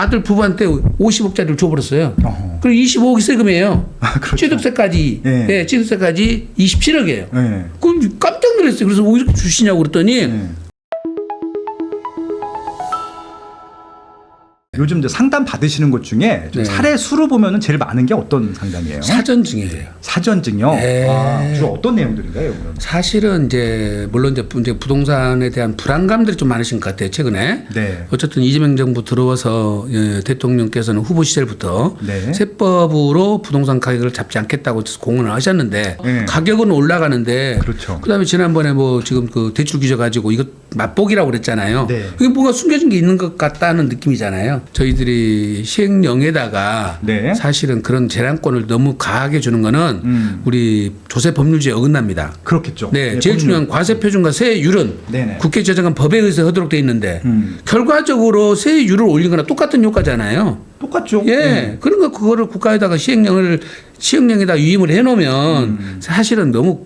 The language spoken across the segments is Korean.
아들 부부한테 50억짜리를 줘버렸어요. 그리고 25억이 세금이에요. 그렇죠. 취득세까지, 예. 예, 취득세까지 27억이에요. 예. 그럼 깜짝 놀랐어요. 그래서 왜 이렇게 주시냐고 그랬더니 예. 요즘 이제 상담 받으시는 것 중에 좀 네. 사례 수로 보면은 제일 많은 게 어떤 상담이에요? 사전증여예요. 사전증여. 네. 아, 주로 어떤 내용들인가요? 그럼? 사실은 이제 물론 이제 부동산에 대한 불안감들이 좀 많으신 것 같아요. 최근에. 네. 어쨌든 이재명 정부 들어와서 대통령께서는 후보 시절부터 네. 세법으로 부동산 가격을 잡지 않겠다고 공언을 하셨는데 네. 가격은 올라가는데 그렇죠. 그다음에 지난번에 뭐 지금 그 대출 규제 가지고 이거 맛보기라고 그랬잖아요. 네. 이게 뭔가 숨겨진 게 있는 것 같다는 느낌이잖아요. 저희들이 시행령에다가 네. 사실은 그런 재량권을 너무 가하게 주는 거는 우리 조세 법률주의에 어긋납니다. 그렇겠죠. 네, 예, 제일 법률. 중요한 과세표준과 세율은 네네. 국회 제정한 법에 의해서 하도록 돼 있는데 결과적으로 세율을 올린 거나 똑같은 효과잖아요. 똑같죠. 예, 그런 그거를 국가에다가 시행령에다 위임을 해놓으면 사실은 너무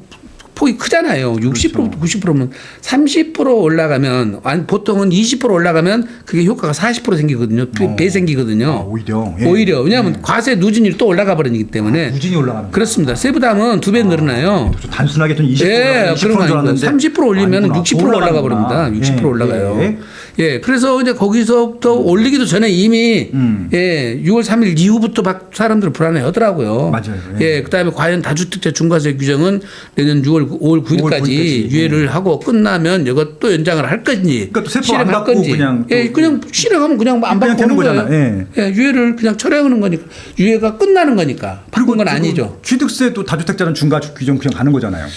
폭이 크잖아요. 60%부터 90%면 30% 올라가면 아니 보통은 20% 올라가면 그게 효과가 40% 생기거든요. 배 생기거든요. 아, 오히려. 예. 오히려 왜냐하면 과세 누진율이 또 올라가 버리기 때문에 누진이 올라가는. 그렇습니다. 세부담은 2배 늘어나요. 좀 단순하게 좀 20% 예, 그런 거 아니고 30% 올리면 아니구나. 60% 올라가 버립니다. 60% 예, 올라가요. 예. 예, 그래서 이제 거기서부터 올리기도 전에 이미 예, 6월 3일 이후부터 막 사람들 불안해 하더라고요. 맞아요. 예, 그다음에 과연 다주택자 중과세 규정은 내년 5월 9일까지 유예를 하고 끝나면 이것도 연장을 할 건지 그러니까 또 세법 안 실행할 받고 건지 그냥 예, 그냥 실행하면 그냥 안 그냥 받고 오는 되는 거예요. 거잖아요. 예. 예, 유예를 그냥 철회하는 거니까 유예가 끝나는 거니까 바꾼 건 지금 아니죠. 취득세도 다주택자는 중과 규정 그냥 가는 거잖아요.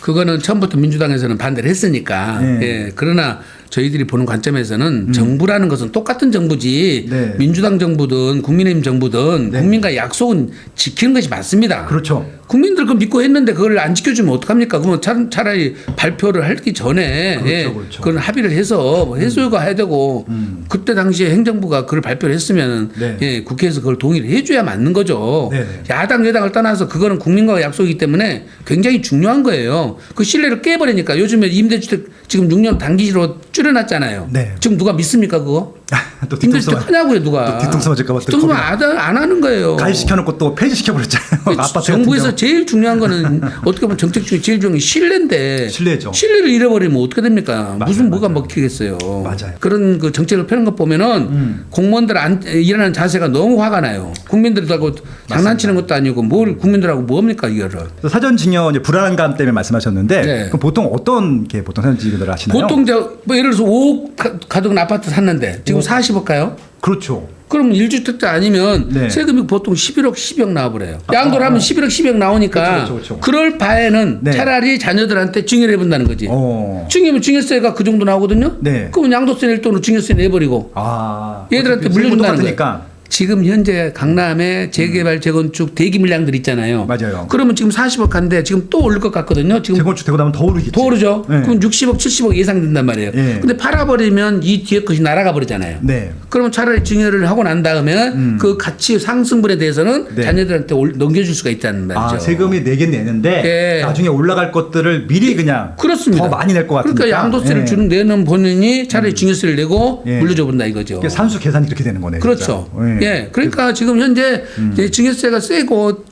그거는 처음부터 민주당에서는 반대를 했으니까. 예, 그러나 저희들이 보는 관점에서는 정부라는 것은 똑같은 정부지 네. 민주당 정부든 국민의힘 정부든 네. 국민과 약속은 지키는 것이 맞습니다. 그렇죠. 국민들 그 믿고 했는데 그걸 안 지켜주면 어떡합니까? 그러면 차라리 발표를 하기 전에 그렇죠, 예, 그렇죠. 그건 합의를 해서 뭐 해소가 해야 되고 그때 당시에 행정부가 그걸 발표를 했으면 네. 예, 국회에서 그걸 동의를 해줘야 맞는 거죠. 네. 야당 여당을 떠나서 그거는 국민과 약속이기 때문에 굉장히 중요한 거예요. 그 신뢰를 깨버리니까 요즘에 임대주택 지금 6년 단기로 줄여놨잖아요. 네. 지금 누가 믿습니까 그거? 또 임대주택 뒤통수 하냐고요 누가? 또 뒤통수 맞을까 봐 또 뒤통수 겁이 안 하는 거예요. 가입시켜놓고 또 폐지시켜버렸잖아요. 아파트 정부에서 같은 제일 중요한 거는 어떻게 보면 정책 중에 제일 중요한 게 신뢰인데 신뢰죠. 신뢰를 잃어버리면 어떻게 됩니까? 무슨 뭐가 먹히겠어요. 맞아요. 그런 그 정책을 펴는 것 보면은 공무원들 일하는 자세가 너무 화가 나요. 국민들하고 장난치는 것도 아니고 뭘 국민들하고 뭡니까 이거를. 또 사전증여 이제 불안감 때문에 말씀하셨는데 네. 그럼 보통 어떤 게 보통 사전증여를 하시나요? 보통 뭐 예를 들어서 5억 가득 아파트 샀는데 지금 40억 가요? 그렇죠. 그럼 1주택자 아니면 네. 세금이 보통 11억, 10억 나와버려요. 양도를 하면 11억, 10억 나오니까 그렇죠. 그럴 바에는 네. 차라리 자녀들한테 증여를 해본다는 거지. 증여면 증여세가 그 정도 나오거든요. 네. 그럼 양도세 낼 돈으로 증여세 내버리고 아, 얘들한테 어차피 물려준다는 똑같으니까. 지금 현재 강남에 재개발, 재건축 대기 물량들 있잖아요. 맞아요. 그러면 지금 40억 한데 지금 또 오를 것 같거든요. 지금 재건축 되고 나면 더 오르겠지. 더 오르죠. 네. 그럼 60억, 70억 예상된단 말이에요. 네. 근데 팔아버리면 이 뒤에 것이 날아가 버리잖아요. 네. 그러면 차라리 증여를 하고 난 다음에 그 가치 상승분에 대해서는 네. 자녀들한테 넘겨줄 수가 있다는 말이죠. 아, 세금이 내긴 내는데 예. 나중에 올라갈 것들을 미리 그냥 그렇습니다. 더 많이 낼 것 같으니까. 그러니까 양도세를 예. 내는 본인이 차라리 증여세를 내고 예. 물려줘 본다 이거죠. 그게 산수 계산이 그렇게 되는 거네요. 그렇죠. 진짜. 예. 그러니까 지금 현재 이제 증여세가 세고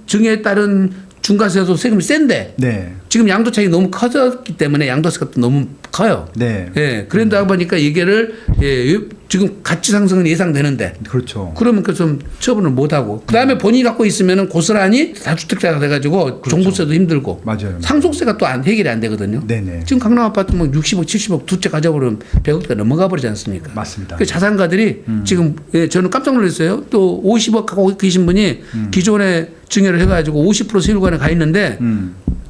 증여에 따른 중과세도 세금이 센데 네. 지금 양도 차익이 너무 커졌기 때문에 양도세가 또 너무 커요. 네. 예. 그러다 보니까 이게를 예, 지금 가치 상승은 예상되는데 그렇죠. 그러면 그 좀 처분을 못 하고 그다음에 본인이 갖고 있으면은 고스란히 다주택자가 돼가지고 종부세도 힘들고 맞아요. 상속세가 또 해결이 안 되거든요. 네네. 지금 강남 아파트 뭐 60억, 70억 두 채 가져버리면 100억대가 넘어가 버리지 않습니까? 맞습니다. 그 자산가들이 지금 예, 저는 깜짝 놀랐어요. 또 50억 갖고 계신 분이 기존에 증여를 해가지고 50% 세율관에 가 있는데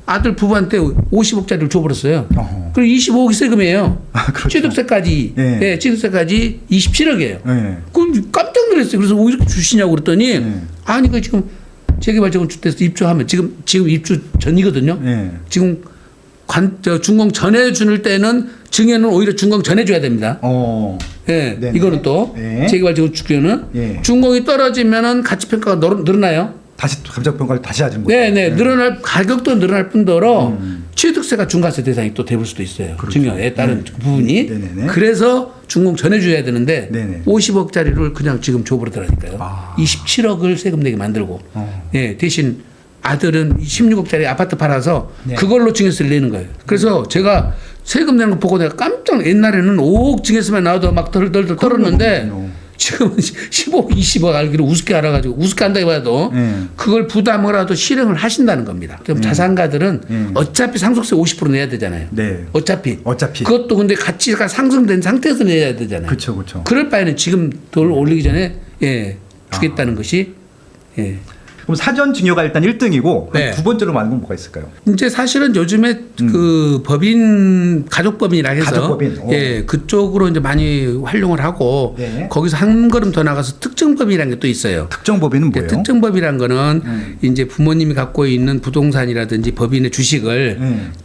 아들 부부한테 50억짜리를 줘버렸어요. 그리고 25억이 세금이에요. 그렇죠. 취득세까지, 예. 예, 취득세까지 27억이에요. 네. 그럼 깜짝 놀랐어요. 그래서 왜 이렇게 주시냐고 그랬더니 아니 그 지금 재개발 재건축돼서 입주하면 지금 입주 전이거든요. 네. 지금 준공 전에 줄 때는 증여는 오히려 준공 전에 줘야 됩니다. 예, 네네. 이거는 또 예. 재개발 재건축료는 예. 준공이 떨어지면은 가치 평가가 늘어나요. 다시 감정평가를 다시 하는 거죠. 네네 늘어날 가격도 늘어날 뿐더러 취득세가 중과세 대상이 또 될 수도 있어요. 그렇죠. 증여에 따른 부분이. 네네네. 그래서 준공 전해줘야 되는데 네네. 50억짜리를 그냥 지금 줘버리더라니까요. 아. 27억을 세금 내게 만들고 어. 예, 대신 아들은 16억짜리 아파트 팔아서 네. 그걸로 증여세를 내는 거예요. 그래서 제가 세금 내는 거 보고 내가 깜짝 옛날에는 5억 증여세만 나와도 막 덜덜덜 떨었는데 지금은 15억, 20억 알기로 우습게 알아가지고 우습게 한다고 해도 그걸 부담을 하도 실행을 하신다는 겁니다. 그럼 자산가들은 어차피 상속세 50% 내야 되잖아요. 네. 어차피. 어차피. 그것도 근데 가치가 상승된 상태에서 내야 되잖아요. 그렇죠, 그렇죠. 그럴 바에는 지금 돈 올리기 전에 예, 주겠다는 것이 예. 그럼 사전 증여가 일단 1등이고 네. 두 번째로 많은 건 뭐가 있을까요? 이제 사실은 요즘에 그 법인 가족법인이라 해서 가족법인. 오. 예 그쪽으로 이제 많이 활용을 하고 네. 거기서 한 걸음 더 나가서 특정법인이라는 게 또 있어요. 특정법인은 뭐예요? 특정법이라는 거는 이제 부모님이 갖고 있는 부동산이라든지 법인의 주식을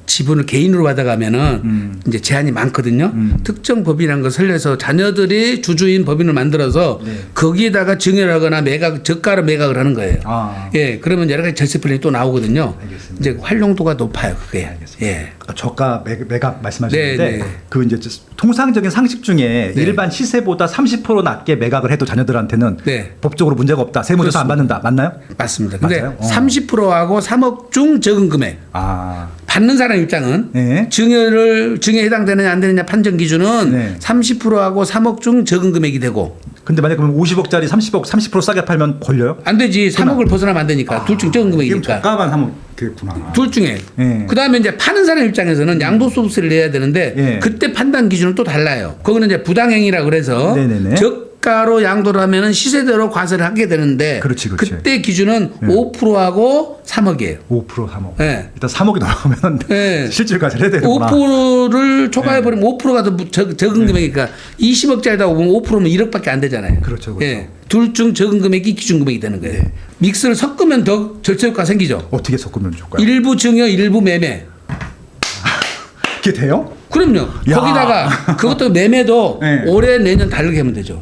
지분을 개인으로 받아가면은 이제 제한이 많거든요. 특정 법이라는 걸 설레서 자녀들이 주주인 법인을 만들어서 네. 거기에다가 증여를 하거나 매각, 저가로 매각을 하는 거예요. 아. 예, 그러면 여러 가지 절세 플랜이 또 나오거든요. 알겠습니다. 이제 활용도가 높아요, 그게. 알겠습니다. 예. 아까 저가 매각 말씀하셨는데 네, 네. 그 이제 통상적인 상식 중에 네. 일반 시세보다 30% 낮게 매각을 해도 자녀들한테는 네. 법적으로 문제가 없다. 세무조사 안 받는다. 맞나요? 맞습니다. 근데 맞아요? 30%하고 3억 중 적은 금액. 아. 받는 사람 입장은 네. 증여에 해당되느냐 안 되느냐 판정 기준은 네. 30%하고 3억 중 적은 금액이 되고 근데 만약 그러면 50억짜리 30% 싸게 팔면 걸려요? 안 되지. 3억을 벗어나면 안 되니까. 둘 중 적은 지금 금액이니까. 저가만 하면 되겠구나. 둘 중에. 예. 그다음에 이제 파는 사람 입장에서는 양도소득세를 내야 되는데 예. 그때 판단 기준은 또 달라요. 거기는 이제 부당행위라 그래서 네네네. 저가로 양도를 하면은 시세대로 과세를 하게 되는데 그렇지, 그렇지. 그때 기준은 5%하고 3억이에요. 5% 3억. 예. 일단 3억이 넘어가면 예. 실질과세를 해야 되는구나. 5%를 초과해버리면 5%가 더 적은 금액이니까 20억짜리다 보면 5%면 1억밖에 안 되잖아요. 그렇죠, 그렇죠. 예. 둘 중 적은 금액이 기준 금액이 되는 거예요. 네. 믹스를 섞으면 더 절세효과 생기죠. 어떻게 섞으면 좋을까요? 일부 증여, 일부 매매. 그게 돼요? 그럼요. 야. 거기다가 그것도 매매도 네. 올해 내년 다르게 하면 되죠.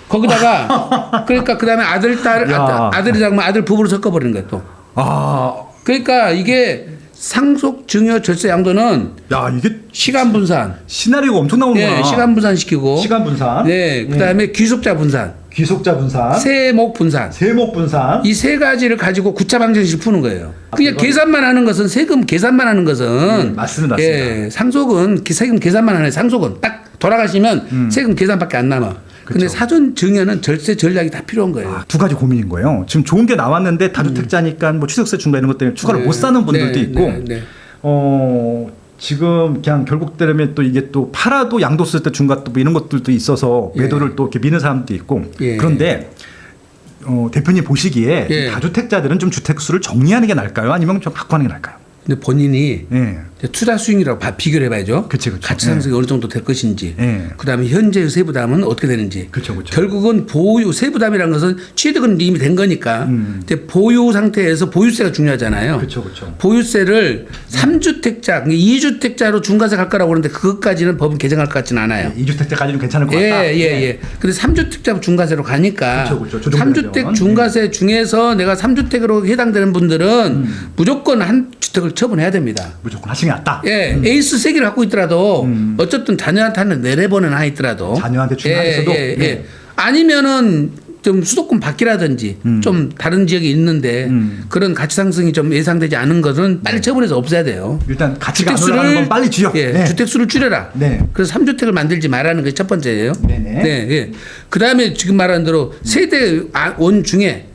거기다가 그러니까 그다음에 아들 딸 야. 아들이 작으면 아들 부부로 섞어버리는 거예요 또. 아, 그러니까 이게 상속 증여 절세 양도는 야 이게 시간 분산, 시나리오가 엄청 나오는구나. 예, 시간 분산 시키고, 시간 분산. 네, 그다음에 귀속자 분산, 귀속자 분산. 세목 분산. 세목 분산. 이 세 가지를 가지고 구차 방정식을 푸는 거예요. 그냥 이건- 계산만 하는 것은 세금 계산만 하는 것은 맞습니다. 예, 상속은 세금 계산만 하는 상속은 딱 돌아가시면 세금 계산밖에 안 남아. 근데 그쵸. 사전 증여는 절세 전략이 다 필요한 거예요. 아, 두 가지 고민인 거예요. 지금 좋은 게 나왔는데 다주택자니까 뭐 취득세 중과 이런 것 때문에 추가로 못 사는 분들도 네, 있고, 네, 네. 지금 그냥 결국 때문에 또 이게 또 팔아도 양도세 때 중과 또 이런 것들도 있어서 예. 매도를 또 이렇게 미는 사람도 있고, 예. 그런데 대표님 보시기에 예. 이 다주택자들은 좀 주택수를 정리하는 게 나을까요? 아니면 좀 갖고 하는 게 나을까요? 근데 본인이 예. 이제 투자 수익이라고 비교를 해봐야죠. 그치, 그치. 가치 상승이 어느 정도 될 것인지. 예. 그다음에 현재의 세부담은 어떻게 되는지. 그쵸, 그쵸. 결국은 보유 세부담이라는 것은 취득은 이미 된 거니까. 이제 보유 상태에서 보유세가 중요하잖아요. 그렇죠, 그렇죠. 보유세를 3주택자, 2주택자로 중과세 갈 거라고 그러는데 그것까지는 법은 개정할 것 같지는 않아요. 2주택자까지는 괜찮을 것 같다. 예. 근데 3주택자 중과세로 가니까 그쵸, 그쵸. 조정되면. 3주택 중과세 중에서 내가 3주택으로 해당되는 분들은 무조건 한 주택을 처분해야 됩니다. 무조건 하시는 게 낫다. 예, 에이스 세 개를 갖고 있더라도 어쨌든 자녀한테 한 4번은 하더라도 자녀한테 중요해서도. 네. 아니면은 좀 수도권 밖이라든지 좀 다른 지역에 있는데 그런 가치 상승이 좀 예상되지 않은 것은 빨리 처분해서 없애야 돼요. 일단 가치가 안 올라가는 건 빨리 줄여. 예, 네. 주택수를 줄여라. 네. 그래서 3주택을 만들지 말라는 게 첫 번째예요. 네네. 네, 예. 그다음에 지금 말한 대로 세대 원 중에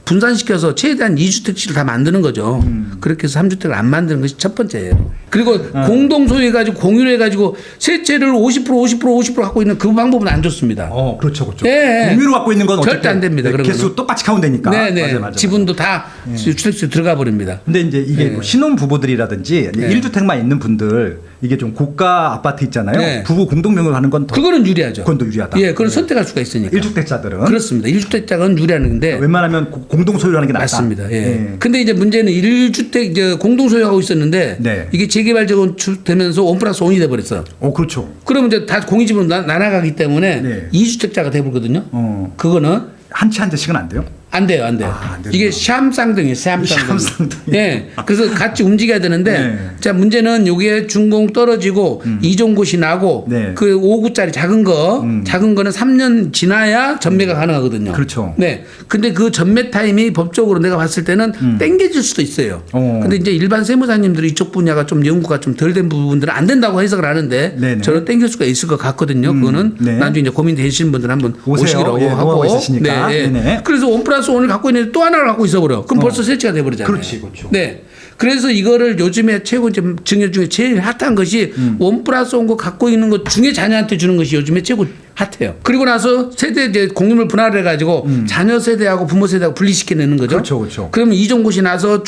분산시켜서 최대한 2주택씩을 다 만드는 거죠. 그렇게 해서 3주택을 안 만드는 것이 첫 번째예요. 그리고 공동 소유해가지고 공유를 해가지고 세채를 50% 갖고 있는 그 방법은 안 좋습니다. 그렇죠, 그렇죠. 예. 공유로 갖고 있는 건 절대 어쨌든 안 됩니다. 그런 개수 거는. 똑같이 카운트되니까. 네네. 맞아요. 지분도 다 주택수에 들어가 버립니다. 근데 이제 이게 뭐 신혼 부부들이라든지 네. 1주택만 있는 분들 이게 좀 고가 아파트 있잖아요. 네. 부부 공동명의로 하는 건 더 그거는 유리하죠. 그건 더 유리하다. 예, 그건 선택할 수가 있으니까. 1주택자들은 그렇습니다. 1주택자는 유리하는데 웬만하면 공동 소유하는 게 낫다. 맞습니다. 예. 근데 이제 문제는 1주택 이제 공동 소유하고 있었는데 네. 이게 재개발적으로 되면서 1+1이 돼 버렸어. 그렇죠. 그러면 이제 다 공유집으로 날아가기 때문에 네. 2주택자가 돼 버거든요. 어. 그거는 한 채 한 채씩은 안 돼요? 안 돼요, 안 돼요. 안 되는구나. 이게 샴쌍둥이에요, 샴쌍둥이. 샴쌍둥이. 예. 그래서 같이 움직여야 되는데, 네. 자, 문제는 요게 중공 떨어지고 이종고시 나고, 네. 그 5구짜리 작은 거는 3년 지나야 전매가 가능하거든요. 그렇죠. 네. 근데 그 전매 타임이 법적으로 내가 봤을 때는 땡겨질 수도 있어요. 근데 이제 일반 세무사님들이 이쪽 분야가 좀 연구가 좀 덜 된 부분들은 안 된다고 해석을 하는데, 네네. 저는 땡길 수가 있을 것 같거든요. 그거는 네. 나중에 이제 고민되시는 분들 한번 오세요. 오시기로 예, 하고. 노하우가 있으시니까. 네. 네네. 그래서 1+1을 갖고 있는데 또 하나를 갖고 있어버려. 그럼 벌써 세치가 돼버리잖아요. 그렇지, 그렇죠. 네. 그래서 이거를 요즘에 최고 증여 중에 제일 핫한 것이 1+1거 갖고 있는 것 중에 자녀한테 주는 것이 요즘에 최고 핫해요. 그리고 나서 세대 이제 공유물 분할을 해가지고 자녀 세대하고 부모 세대하고 분리시켜내는 거죠. 그렇죠, 그렇죠. 그러면 이종고시 나서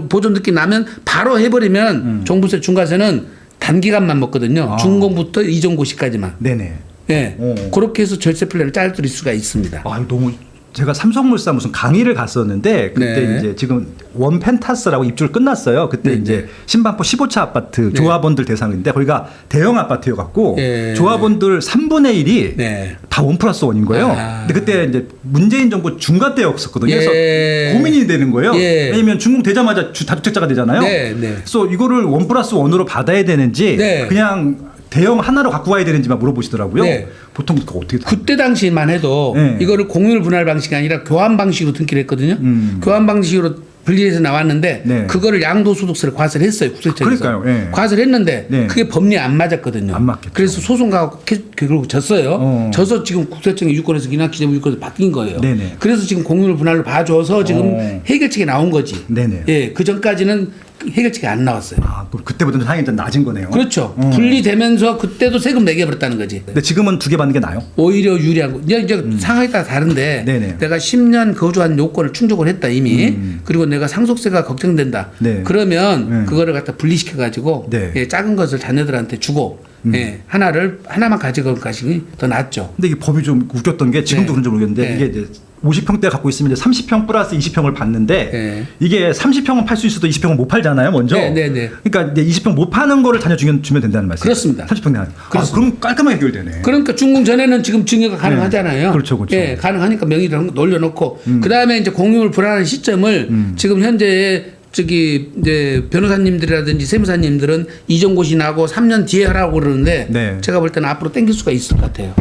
보존 듣기 나면 바로 해버리면 종부세 중과세는 단기간만 먹거든요. 중공부터 이종고시까지만. 네네. 예. 그렇게 해서 절세 플랜을 짜드릴 수가 있습니다. 아, 이거 너무 제가 삼성물산 무슨 강의를 갔었는데 그때 네. 이제 지금 원 펜타스라고 입주를 끝났어요. 그때 네, 이제 신반포 15차 아파트 네. 조합원들 대상인데 거기가 대형 아파트여 갖고 네. 조합원들 3분의 1이 네. 다 1+1인 거예요. 아. 근데 그때 이제 문재인 정부 중과 때였었거든요. 예. 그래서 고민이 되는 거예요. 예. 왜냐면 중공 되자마자 다주택자가 되잖아요. 네, 네. 그래서 이거를 1+1으로 받아야 되는지 네. 그냥 대형 하나로 갖고 와야 되는지만 물어보시더라고요. 네. 보통 그거 어떻게 그때 당시만 해도 네. 이거를 공유물 분할 방식이 아니라 교환 방식으로 등기를 했거든요. 교환 방식으로 분리해서 나왔는데 네. 그거를 양도소득세를 과세를 했어요. 국세청에서. 그러니까요. 예. 과세를 했는데 네. 그게 법리에 안 맞았거든요. 안 맞겠죠. 그래서 소송 가고 결국 졌어요. 져서 지금 국세청의 유권에서 기납기재부 유권에서 바뀐 거예요. 네네. 그래서 지금 공유물 분할로 봐줘서 지금 해결책이 나온 거지. 네네. 예, 그 전까지는 해결책이 안 나왔어요. 아, 그럼 그때보다는 상황이 좀 낮은 거네요. 그렇죠. 분리되면서 그때도 세금 내게 버렸다는 거지. 근데 지금은 2개 받는 게 나아요? 오히려 유리한 거. 이제 상황에 따라 다른데 네네. 내가 10년 거주한 요건을 충족을 했다 이미. 그리고 내가 상속세가 걱정된다. 네. 그러면 그거를 갖다 분리시켜 가지고 네. 예, 작은 것을 자녀들한테 주고 예, 하나만 가지고 가시기 더 낫죠. 근데 이게 법이 좀 웃겼던 게 지금도 네. 그런지 모르겠는데 네. 이게 이제 50평대 갖고 있으면 이제 30평 플러스 20평을 받는데 네. 이게 30평은 팔 수 있어도 20평은 못 팔잖아요, 먼저. 네, 네, 네. 그러니까 이제 20평 못 파는 거를 자녀 주면 된다는 말씀이에요. 그렇습니다. 30평 내야. 아, 그렇습니다. 그럼 깔끔하게 해결되네. 그러니까 준공 전에는 지금 증여가 가능하잖아요. 그렇죠, 그렇죠. 예, 가능하니까 명의를 한번 올려놓고 그 다음에 이제 공유를 불안한 시점을 지금 현재 이제 변호사님들이라든지 세무사님들은 이종고시 나고 3년 뒤에 하라고 그러는데 네. 제가 볼 때는 앞으로 땡길 수가 있을 것 같아요.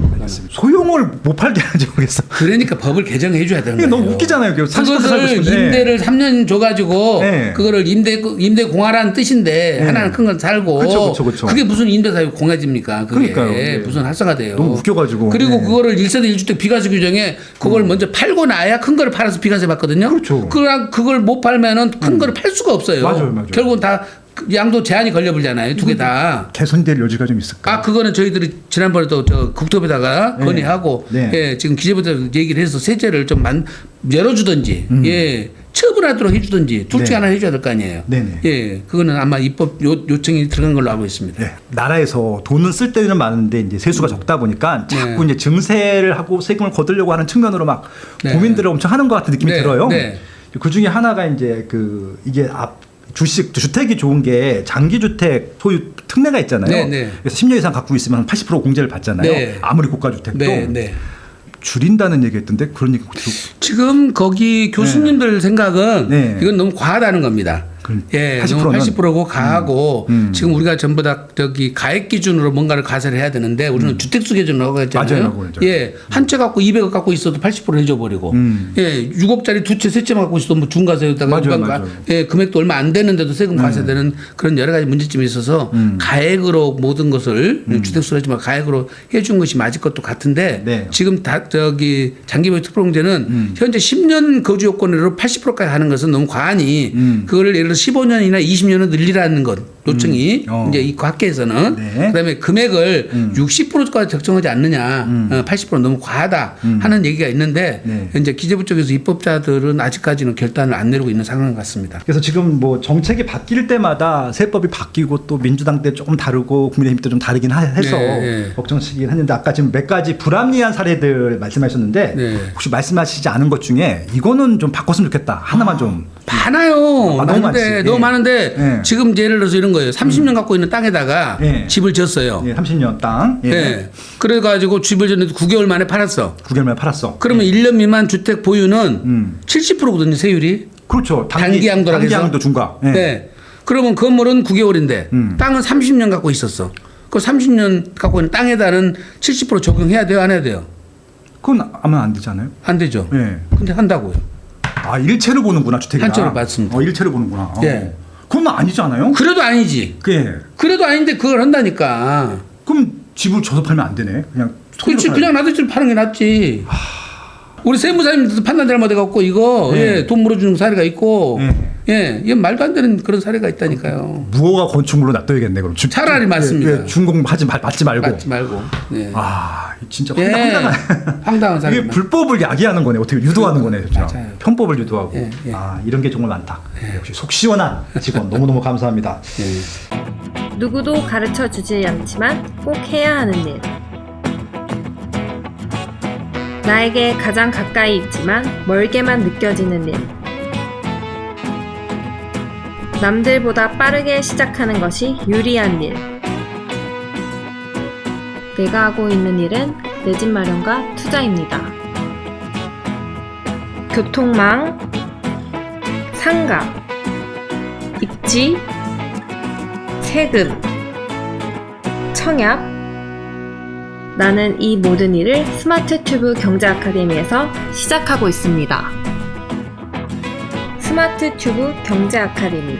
소용을 못 팔게 하는지 모르겠어. 그러니까 법을 개정해 줘야 되는 이게 거예요. 너무 웃기잖아요. 그것을 임대를 3년 줘가지고 네. 그거를 임대 공하라는 뜻인데 네. 하나는 큰 건 살고 그쵸. 그게 무슨 임대사유 공해집니까? 그게 그러니까요. 네. 무슨 활성화돼요. 너무 웃겨가지고. 그리고 네. 그거를 1세대 1주택 비과세 규정에 그걸 먼저 팔고 나야 큰 거를 팔아서 비과세 받거든요. 그렇죠. 그걸 못 팔면은 큰 거를 팔 수가 없어요. 맞아요. 결국은 다 양도 제한이 걸려버리잖아요. 두 개 다. 개선될 여지가 좀 있을까? 아, 그거는 저희들이 지난번에도 국토부에다가 네. 건의하고, 네. 예, 지금 기재부에서 얘기를 해서 세제를 좀 열어주든지, 예, 처분하도록 해주든지, 둘 중에 네. 하나 해줘야 될 거 아니에요. 네네. 예, 그거는 아마 입법 요청이 들어간 걸로 알고 있습니다. 네. 나라에서 돈은 쓸 때는 많은데 이제 세수가 적다 보니까 자꾸 이제 증세를 하고 세금을 거두려고 하는 측면으로 막 네. 고민들을 엄청 하는 것 같은 느낌이 네. 들어요. 네. 그 중에 하나가 이제 이게 주택이 좋은 게 장기주택 소유 특례가 있잖아요. 네, 네. 그래서 10년 이상 갖고 있으면 한 80% 공제를 받잖아요. 네. 아무리 고가주택도 네, 네. 줄인다는 얘기했던데 그런 얘기 지금 거기 교수님들 생각은 네. 이건 너무 과하다는 겁니다. 예, 80%는? 너무 80%고 가하고 지금 우리가 전부 다 가액 기준으로 뭔가를 과세를 해야 되는데 우리는 주택수 기준으로 하고 있잖아요. 맞아요. 예, 한 채 갖고 200억 갖고 있어도 80% 해줘버리고 예, 6억짜리 두 채, 세 채만 갖고 있어도 뭐 중과세에다가 맞아요. 예, 금액도 얼마 안 되는데도 세금 과세되는 그런 여러 가지 문제점이 있어서 가액으로 모든 것을 주택수로 하지 말고 가액으로 해준 것이 맞을 것도 같은데 네. 지금 장기보유 특별공제는 현재 10년 거주 요건으로 80%까지 하는 것은 너무 과하니 그거를 예를 들어 15년이나 20년을 늘리라는 것 요청이 이제 이 학계에서는 네. 그다음에 금액을 60%까지 적정하지 않느냐 80% 너무 과하다 하는 얘기가 있는데 네. 이제 기재부 쪽에서 입법자들은 아직까지는 결단을 안 내리고 있는 상황 같습니다. 그래서 지금 뭐 정책이 바뀔 때마다 세법이 바뀌고 또 민주당 때 조금 다르고 국민의힘 때 좀 다르긴 해서 네. 걱정시긴 했는데 아까 지금 몇 가지 불합리한 사례들 말씀하셨는데 네. 혹시 말씀하시지 않은 것 중에 이거는 좀 바꿨으면 좋겠다 하나만 좀 많아요. 너무 많지. 너무 예. 많은데 예. 지금 예를 들어서 이런 있는 거예요. 30년 갖고 있는 땅에다가 예. 집을 지었어요. 예, 30년 땅. 예. 예. 그래가지고 집을 지었는데 9개월 만에 팔았어. 9개월 만에 팔았어. 그러면 1년 미만 주택 보유는 70%거든요, 세율이. 그렇죠. 단기 양도라고 해서. 단기 양도 중과. 예. 네. 그러면 건물은 9개월인데 땅은 30년 갖고 있었어. 그 30년 갖고 있는 땅에다는 70% 적용해야 돼요, 안 해야 돼요? 그건 하면 안 되잖아요. 안 되죠. 예. 근데 한다고요. 아, 일체를 보는구나, 주택이나. 한채로 받습니다. 일체를 보는구나. 예. 그건 아니잖아요. 그래도 아니지. 예. 그래도 아닌데 그걸 한다니까. 그럼 집을 줘서 팔면 안 되네. 그냥 그렇지, 손으로 그냥 놔두지 파는 게 낫지. 우리 세무사님들도 판단 잘못해갖고 이거 네. 예, 돈 물어주는 사례가 있고 네. 예, 이건 말도 안 되는 그런 사례가 있다니까요. 무허가 건축물로 놔둬야겠네. 그럼 차라리 맞습니다. 준공 받지 말고. 맞지 말고. 예. 아, 진짜 예. 황당한 사례. 이게 불법을 야기하는 거네. 어떻게 유도하는 거네. 진짜. 맞아요. 편법을 유도하고. 예, 예. 아, 이런 게 정말 많다. 역시 속 시원한 직원 너무너무 감사합니다. 예. 누구도 가르쳐 주지 않지만 꼭 해야 하는 일. 나에게 가장 가까이 있지만 멀게만 느껴지는 일. 남들보다 빠르게 시작하는 것이 유리한 일. 내가 하고 있는 일은 내 집 마련과 투자입니다. 교통망, 상가, 입지, 세금, 청약. 나는 이 모든 일을 스마트 튜브 경제 아카데미에서 시작하고 있습니다. 스마트 튜브 경제 아카데미.